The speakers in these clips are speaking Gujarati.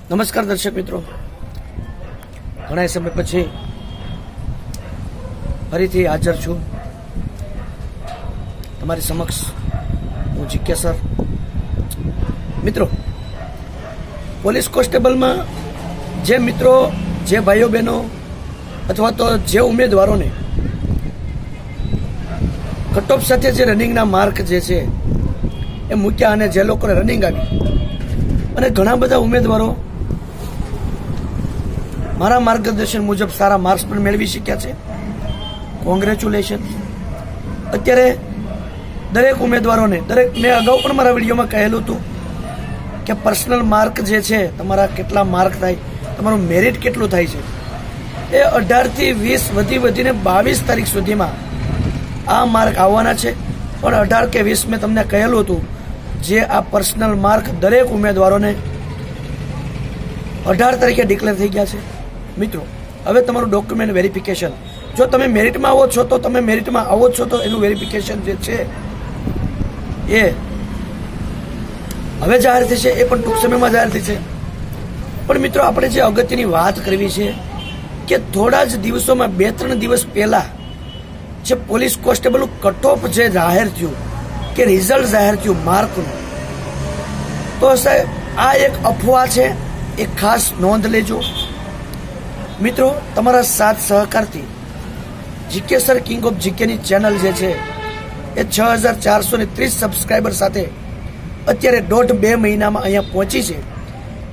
નમસ્કાર દર્શક મિત્રો, ઘણા સમય પછી ફરીથી હાજર છું તમારી સમક્ષ. હું જીકે સર. મિત્રો, પોલીસ કોન્સ્ટેબલમાં જે મિત્રો, જે ભાઈઓ બહેનો અથવા તો જે ઉમેદવારોને કટ ઓફ સાથે જે રનિંગના માર્ક જે છે એ મૂક્યા અને જે લોકોને રનિંગ આવી અને ઘણા બધા ઉમેદવારો મારા માર્ગદર્શન મુજબ સારા માર્ક્સ પણ મેળવી શક્યા છે. કોંગ્રેચ્યુલેશન. અત્યારે દરેક ઉમેદવારોને મેં અગાઉ પણ મારા વિડીયોમાં કહેલું હતું કે પર્સનલ માર્ક જે છે, તમારા કેટલા માર્ક થાય, તમારું મેરિટ કેટલું થાય છે, એ 18 થી 20 વધીને 22 તારીખ સુધીમાં આ માર્ક આવવાના છે. પણ 18 કે 20 મેં તમને કહેલું હતું, જે આ પર્સનલ માર્ક દરેક ઉમેદવારોને 18 તારીખે ડિક્લેર થઈ ગયા છે. મિત્રો, હવે તમારું ડોક્યુમેન્ટ વેરિફિકેશન, જો તમે મેરિટમાં આવો છો તો તમે મેરિટમાં આવો છો તો એનું વેરિફિકેશન જે છે એ હવે જાહેર થશે. એ પણ ટૂંક સમયમાં જાહેર થશે. પણ મિત્રો, આપણે જે અગત્યની વાત કરવી છે કે થોડા જ દિવસોમાં 2-3 દિવસ પહેલા જે પોલીસ કોન્સ્ટેબલ કટ ઓફ જે જાહેર થયું કે રિઝલ્ટ જાહેર થયું માર્કનું, તો સાહેબ આ એક અફવા છે, એ ખાસ નોંધ લેજો. મિત્રો, તમારા સાથ સહકારથી જીકે સર કિંગ ઓફ જીકેની ચેનલ જે છે એ 6430 સબસ્ક્રાઈબર સાથે અત્યારે 1.5-2 મહિનામાં અહીંયા પહોંચી છે.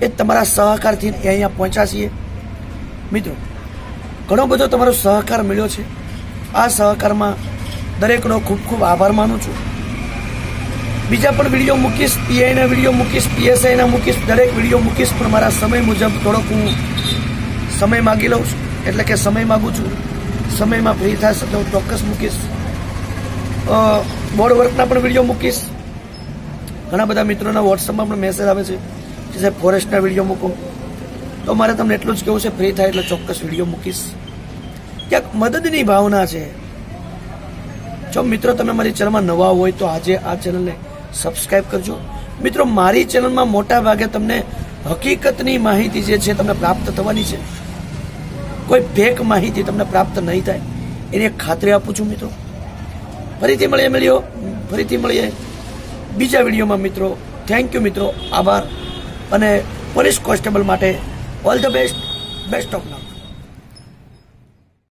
એ તમારા સહકારથી અહીંયા પહોંચ્યા છીએ. મિત્રો, ઘણો બધો તમારો સહકાર મળ્યો છે. આ સહકારમાં દરેકનો ખૂબ ખૂબ આભાર માનું છું. બીજા પણ વિડીયો મૂકીશ, પીઆઈના વિડીયો મૂકીશ, પીએસઆઈના મૂકીશ, દરેક વિડીયો મૂકીશ. પણ મારા સમય મુજબ થોડોક હું સમય માગી લઉં છું, એટલે કે સમય માગું છું. સમયમાં ફ્રી થશે તો હું ચોક્કસ મૂકીશ. બોર્ડ વર્કના પણ વિડીયો મૂકીશ. ઘણા બધા મિત્રોના વોટ્સઅપમાં પણ મેસેજ આવે છે કે સાહેબ ફોરેસ્ટના વિડીયો મૂકો, તો મારે તમને એટલું જ કહેવું છે, ફ્રી થાય એટલે ચોક્કસ વિડીયો મૂકીશ. ક્યાંક મદદની ભાવના છે. જો મિત્રો તમે મારી ચેનલમાં નવા હોય તો આજે આ ચેનલને સબસ્ક્રાઈબ કરજો. મિત્રો, મારી ચેનલમાં મોટા ભાગે તમને હકીકતની માહિતી જે છે તમને પ્રાપ્ત થવાની છે. કોઈ ફેક માહિતી તમને પ્રાપ્ત નહીં થાય એની એક ખાતરી આપું છું. મિત્રો, ફરીથી મળીએ બીજા વિડીયોમાં. મિત્રો, થેન્ક યુ. મિત્રો, આભાર. અને પોલીસ કોન્સ્ટેબલ માટે all the best of luck.